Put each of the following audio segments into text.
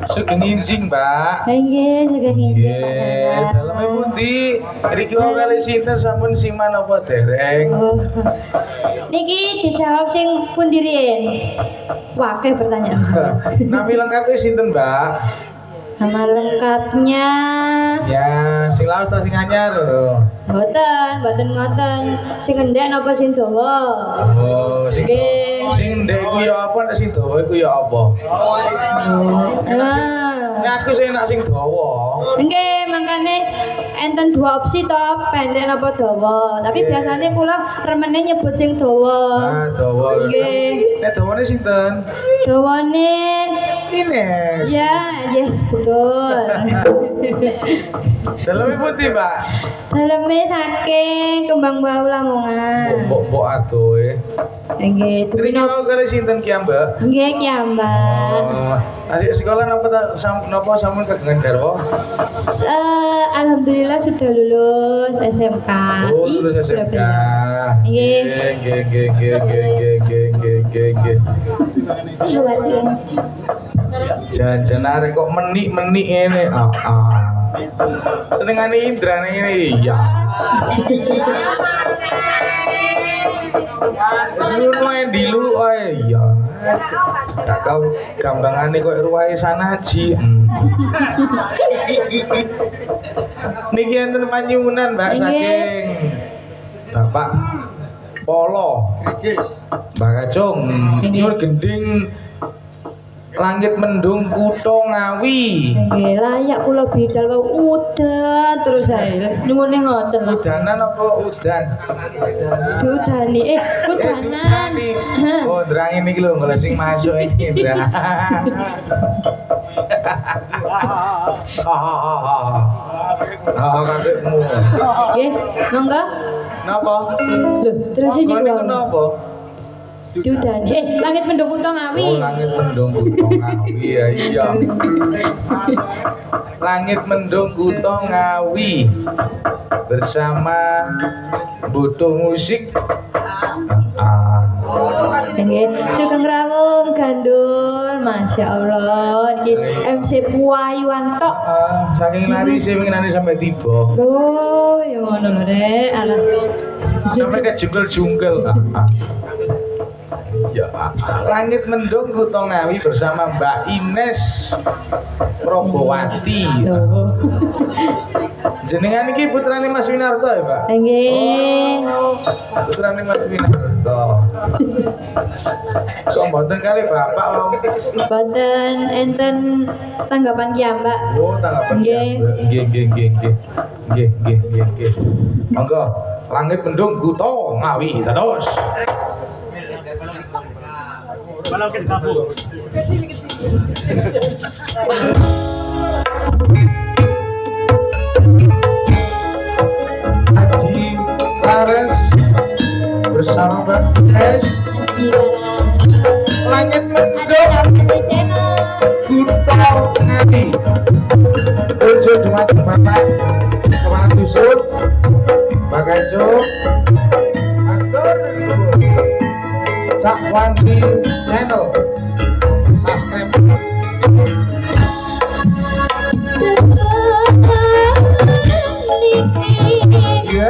Sugeng injing, Mbak. Nggih, sugeng injing. Nggih, daleme pundi? Riki wae kali sinten sampun siman apa dereng? Oh. Niki dijawab sing pundi riyen? Wakil pertanyaan. Nami lengkapnya sinten, Mbak? Nama lengkapnya Ya, sing lawas ta sing anyar lho. mboten ngoten. Sing endek napa sing dawa? Oh, sing Nggih. ndek iku ya apa nek sing dawa iku ya apa? Nek aku sing enak sing dawa. Nggih, makane enten dua opsi to, pendek napa dawa. Tapi biasanya kula remene nyebut sing dawa. Ah, dawa. Nggih. Nek dawane sinten? Dawane Ines. ya, yes betul. Daleme pundi, Mbak? Daleme saking Kembang Bau Lamongan. Mbok adohe. Nggih, Riki Dumino. wae kali sinten ki, Mbak? Nggih, Ki Ambak. Oh, adik sekolah napa napa sampun kagungan garwa? Alhamdulillah sudah lulus SMK. Oh, lulus SMK. Nggih. Nggih. Jan arek kok menik-menik ngene. Senengane Indrane ngene iya. Wis ngono ae dilu ae iya. Kakak gampangane kok ruwahe sanaji. Niki enten panyuwunan Mbak saking Bapak Polo. Mbak Kacung, nyuwun gending langit mendung kutha Ngawi. Nggih, layak kula bidal kok udan terus ae. Nyuwune ngoten lho. Udanan apa udan? Diudani, udanan. Oh, ndrangi niki lho golek sing masuk iki, Ndra. Kakekmu. Nggih, monggo. Napa? Lho, terus iki Kok niku lho. napa? Diudani. Langit mendung kutha Ngawi. Oh, langit mendung kutha Ngawi ya iya. Langit mendung kutha Ngawi bersama butuh musik. Nggih, sugeng rawuh gandul, Masya Allah. Niki MC Puayuan tok. Saking lari sih winginane sampai tiba. Lho, ya ngono lho, Rek. Alah. Sampai ke jungkel-jungkel. Ya, langit mendung kutha Ngawi bersama Mbak Ines Probowati. Lho. Jenengan iki putrane Mas Winarto ya, Pak? Nggih. Putrane Mas Winarto. Kok mboten kali Bapak om? Boten enten tanggapan ki Mbak. Oh, tanggapan Nggih. Nggih. Monggo, langit mendung kutha Ngawi terus. Haji Lares bersama Mbak Es. Langit mendung kutha Ngawi. Ojo dumateng Bapak Kepala Dusun Mbak Kacung Atur Cak Wanti Channel Subscribe. Iya.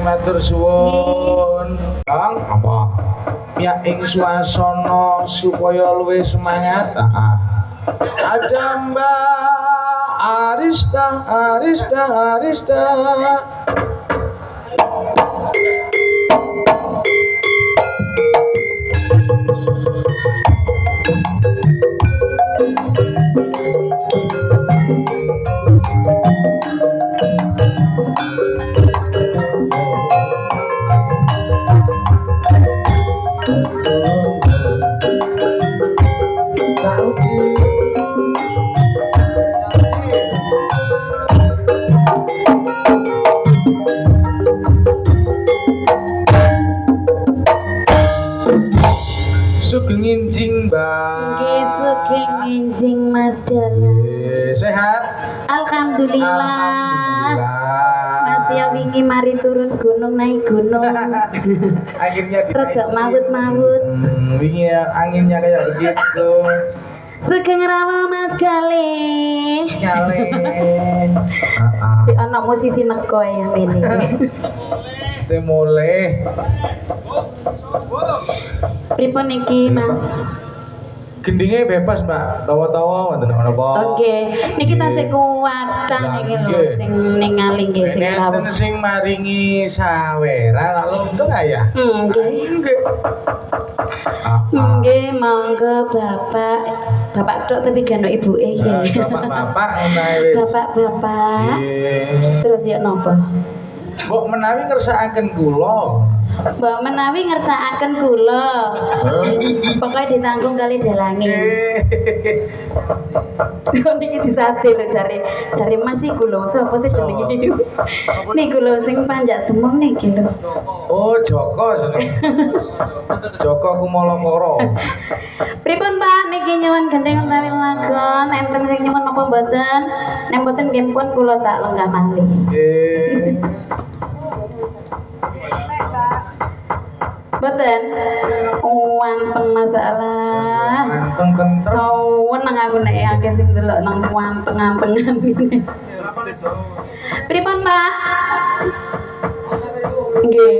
matur suwun. Kang, apa? Pihak ing swasana supaya luwih semangat. Ada Mbak Arista. Sugeng injing, Mbak. Nggih, sugeng enjing Mas Dana. Sehat? Alhamdulillah. Mas ya wingi mari turun gunung naik gunung. Akhirnya Rada mawut-mawut. Wingi anginnya kayak begitu. Sugeng rawa Mas Gale. Nyale. Si ana musisi neko ya mene. Te mulai. Pripun iki Mas? Gendingnya bebas, Mbak. Tawa-tawa wonten apa? Oke, niki tasih kuwatan iki lho sing ningali nggih sing rawuh. Nenten sing maringi sawera lalu untung ya? Nggih. Nggih. Nggih, monggo Bapak tok tapi gano ibuke nggih. Bapak-bapak menawi wis. Bapak-bapak. Nggih. Terus ya napa? Mbok menawi ngersakaken kula. Mbak menawi ngersakaken kula. Pokoknya ditanggung kali dalange. Kok niki disate lho cari Mas iki kula sapa sih jenenge iki? Niku lho sing panjak demung niki lho. Oh, Joko jenenge. Joko Kumalakara. Pripun Pak niki nyuwun gendeng utawi lagon enten sing nyuwun apa mboten? Nek mboten nggih pun kula tak lenggah malih. Nggih. Mboten. Wanteng masalah. Anteng kentrem. Seneng aku nek akeh sing delok nang wanteng-antengan ini. Pripun, Pak? Nggih.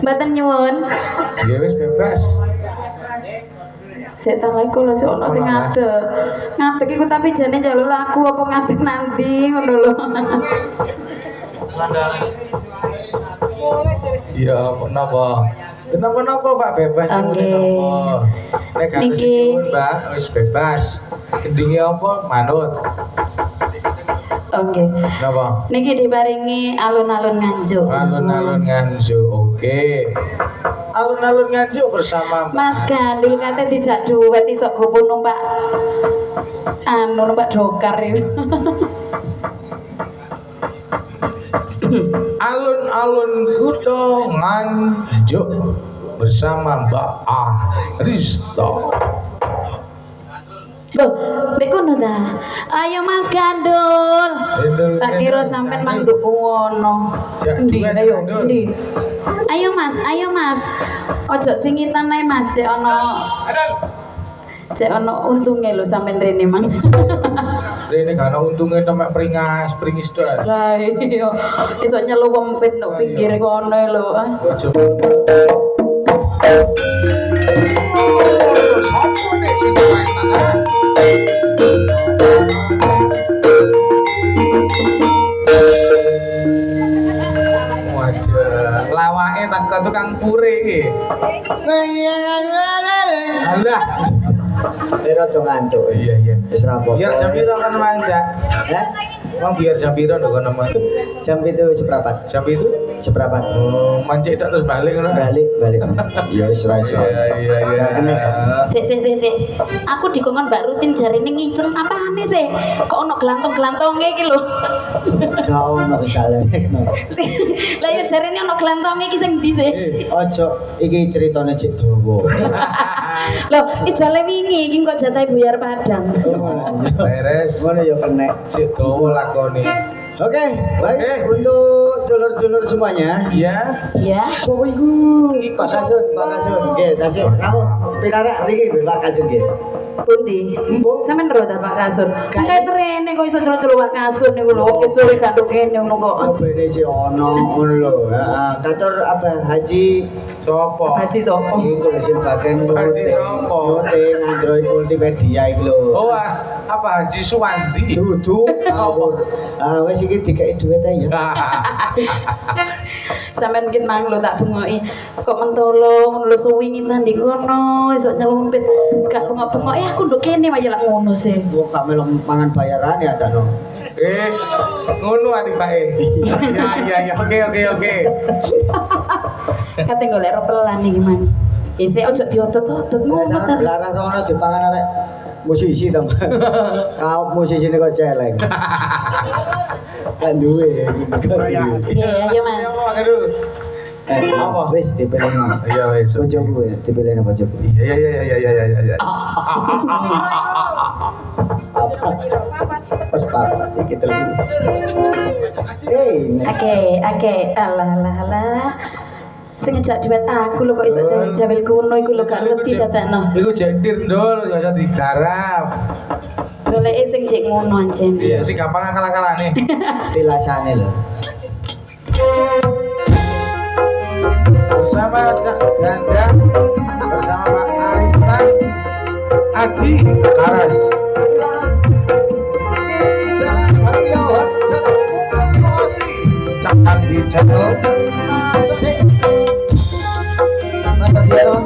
Mboten nyuwun. Nggih wis bebas. Sik tak lek kula sik ono sing ngadeg. Ngadeg iku tapi jane njaluk laku apa ngadeg nanti ngono lho. Iya, napa? Kenapa Pak bebas nyuwun napa? Nek gak Niki. nyuwun, Mbak, wis bebas. Gendinge apa? Manut. Oke. Napa? Niki diparingi alun-alun Nganjuk. Alun-alun Nganjuk. Oke. Alun-alun Nganjuk bersama Mas Gandul kate dijak duet iso gopo numpak numpak dokar iki. Alun-alun Kuto Nganjuk bersama Mbak Arista. Loh, nek kono ta. Ayo Mas Gandul. Tak kira sampean manduk ngono. Endi ayo, endi? Ayo Mas. Ojo singitan ae Mas, cek ono untunge lho sampean rene mang. Rene gak ana untunge temek pringis to. Lah iya, iso nyelupempit nang pinggir kono lho. Ojo. Sopo nek sing main tangan? Wajah, lawake tak tukang pure iki. Alah. Saya rada ngantuk. Iya. Wis rampung. Biar jam piro kan manja? Hah? Wong biar jam piro ndok kono mah. Jam itu seberapa? Jam itu Seberapa? oh, mancik tak terus balik ngono. Balik. Iya wis ra iso. Iya. Gak kena. Sik. Aku dikongkon Mbak Rutin jarine ngincel apane sih? Kok ono glantong-glantonge iki lho. Gak ono wis kalen. Lah ya jarine ono glantonge iki sing ndi sih? Ojo iki ceritane cek dawa. Loh, ijale wingi iki kok jatah buyar Padang. Beres. Ngono ya kena. Cek dawa lakone. Oke, baik Oke. untuk dulur-dulur semuanya. Iya. Ya. Sopo iku? Pak Kasun. Nggih, Kasun. Kamu pirara niki Pak Kasun nggih. Pundi? Mbok. Sampeyan ro ta Pak Kasur? Kayak trene kok iso celuk-celuk kasur niku lho. Kok sore ganduk kene ngono kok. Oh, bene sih ono ngono lho. Heeh, kantor apa Haji Sopo? Haji sapa? iku sing bagian Haji sopo? Noting Android multimedia iku lho. Oh, apa Haji Suwandi? Dudu ngawur. Ah wis iki dikeki dhuwit ae ya. Sampeyan mungkin mang lho tak bungoki. Kok mentolong lho suwingi nang ndi kono iso nyelumpit. Gak bengok-bengok aku nduk kene wae lak ngono sih. Wong gak melu mangan bayaran ya ta no. Ngono ati Pak. Ya, oke. Kate golek ropelan iki man. Isih ojo diotot-otot ngono ta. Larang rono dipangan arek musisi to. Kau musisi kok celeng. Kan duwe iki. Iya, ayo Mas. Apa? Wis dipilih. Iya wis. Bojoku ya, dipilih nang bojoku. Iya. Pas papat iki telu. Oke, alah. Sing ngejak duet aku lho kok iso jawel kuno iku lho gak ngerti dadakno. Iku jendir ndol, gak usah digarap. Goleke sing jek ngono anjen. Iya, sing gampang akal-akalane. Tilasane lho. Bersama Cak Ganda, bersama Pak Aristan, Adi Laras. Cak Adi Channel. Mata dia loh.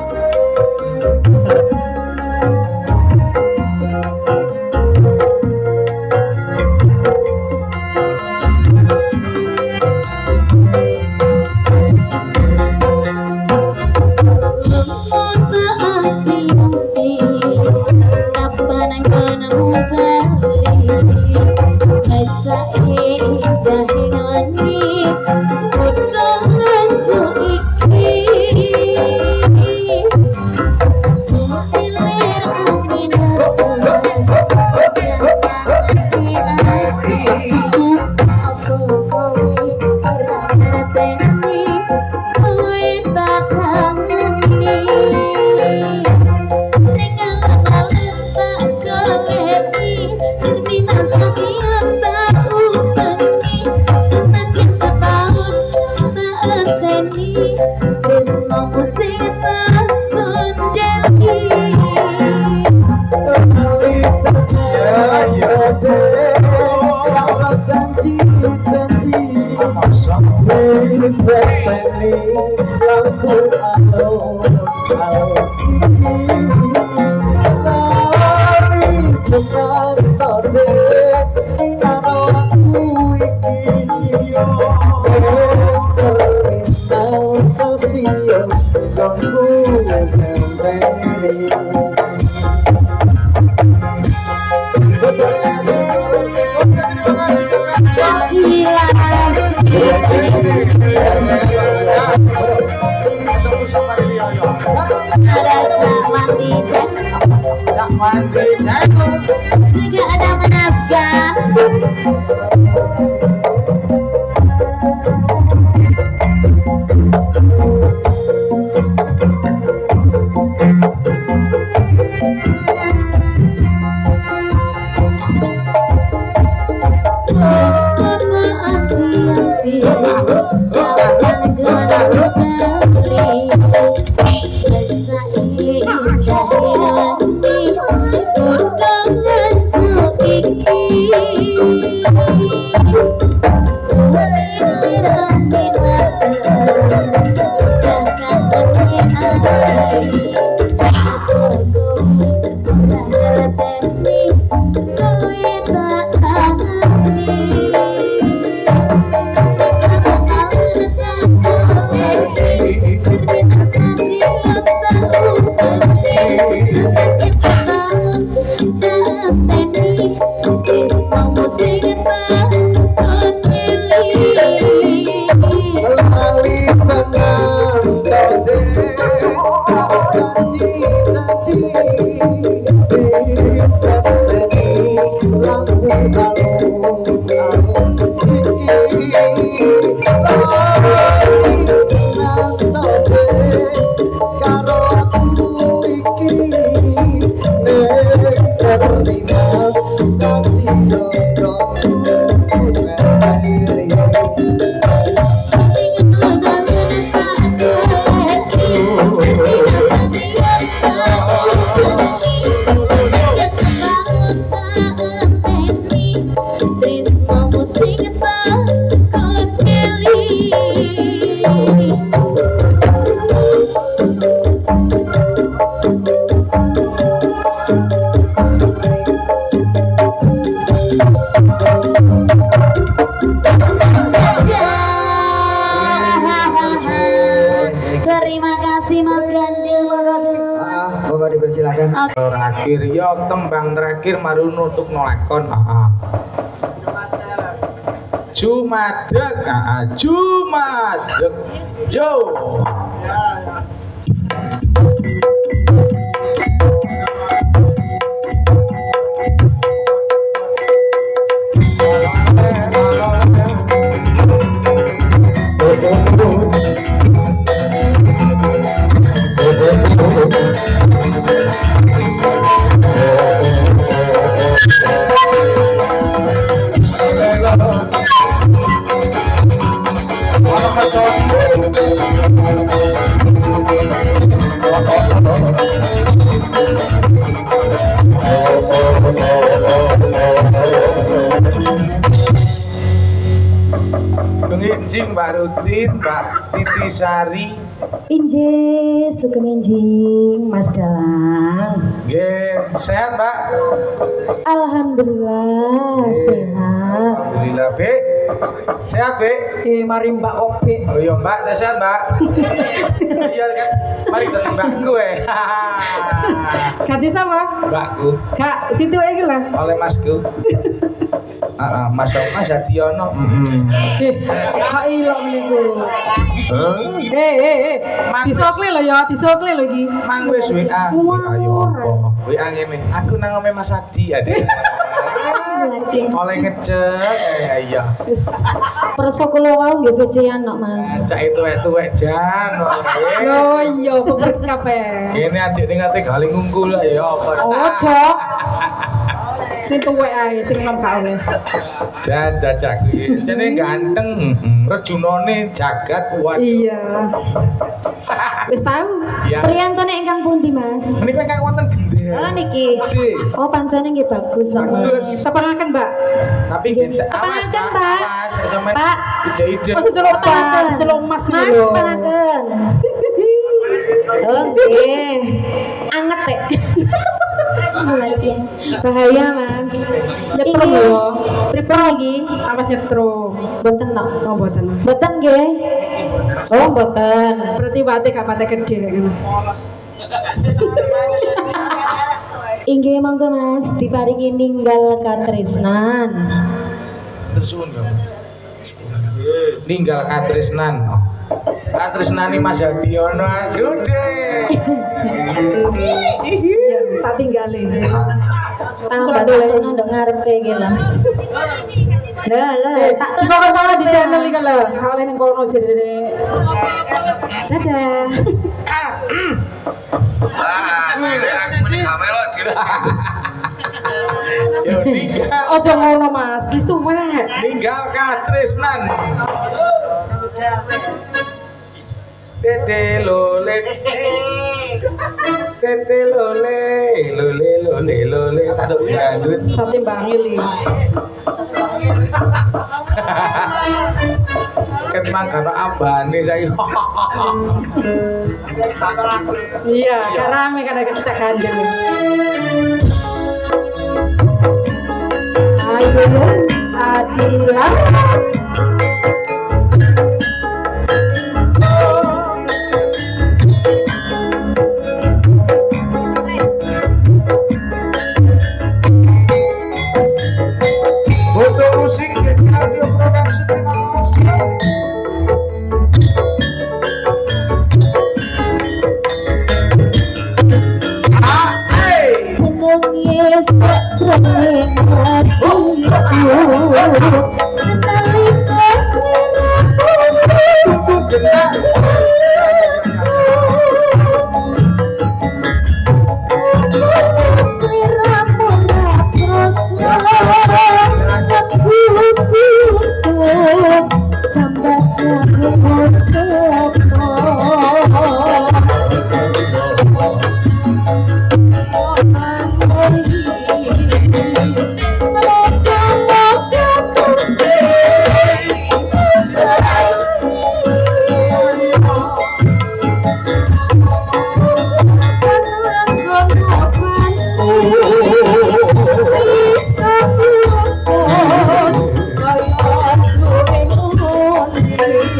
Juga ada menasgah. Karo aku iki Terima kasih Mas Gandul. Monggo dipersilakan. Terakhir yo tembang terakhir maru nutuk nolakon. Jumadeg, Jumadeg. Yo. Penginjing Mbak Rutin, Mbak Titi Sari. Injih, sugeng injing Mas Dalang. Nggih, sehat, Mbak? Alhamdulillah sehat. Alhamdulillah, Be. Sehat, Be? Mari Mbak Obe. Oh iya, Mbak, sehat, Mbak? Iya kan? Mari dari Mbakku Ganti sama? Mbakku, Kak, situ aja lah. oleh Masku. Mas Mas Adiono. Kak ilok niku. Mang Disokle lho ya, disokle lho iki. Mang wis WA. Ayo apa? WA ngene. Aku nang ome Mas Adi ade. Oleh ngecek iya. Wis perso kula wau nggih becean kok, Mas. Cak itu tuwek jan. Oh iya, bener kabeh. Kene adik ning ate gale ngungkul ya apa. Ojo. Sing tuwek ae, sing nom gak oleh. Jan jajak kuwi. Jane ganteng, rejunane jagat kuat. Iya. Wis tau. Iya. Priyantone ingkang pundi, Mas? Menika kang wonten gendel. Oh niki. Si. Oh pancene nggih bagus sama. Bagus. Sepengaken, Mbak. Tapi kita awas, Sepengaken, Pak. awas sampean Pak. ide-ide. Oh celok Pak, celok Mas Mas lho. sepengaken. Oh nggih. Anget teh. Bahaya, Mas. Nyetrum Ini- lho. Pripun iki? Awas nyetrum. Mboten tok. Oh mboten. Mboten nggih. Oh, mboten. Berarti wate gak pate gede lek ngono. Inggih monggo Mas, diparingi ninggal katresnan. Tersuwun ya. Ninggal katresnan. Katresnani Mas Adiono aduh deh. Iya, tak tinggalin. Tambah dulu ndok ngarepe iki lho. Lah, tak Di bawah di channel iki lho. Kalian ning kono jere. Dadah. Yo ninggal. Ojo ngono Mas, wis tuwek. Ninggal katresnan. Tete lole. Tete lole, lole lole lole. Aduh gandut. Sate Bangil iki. Ket mangkano abane saiki. Iya, karame kada kita ganjel. Ayo, Adilah. Foto musik jadi audio production musik. Nangis srene atiku. Tali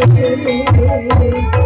Thank you.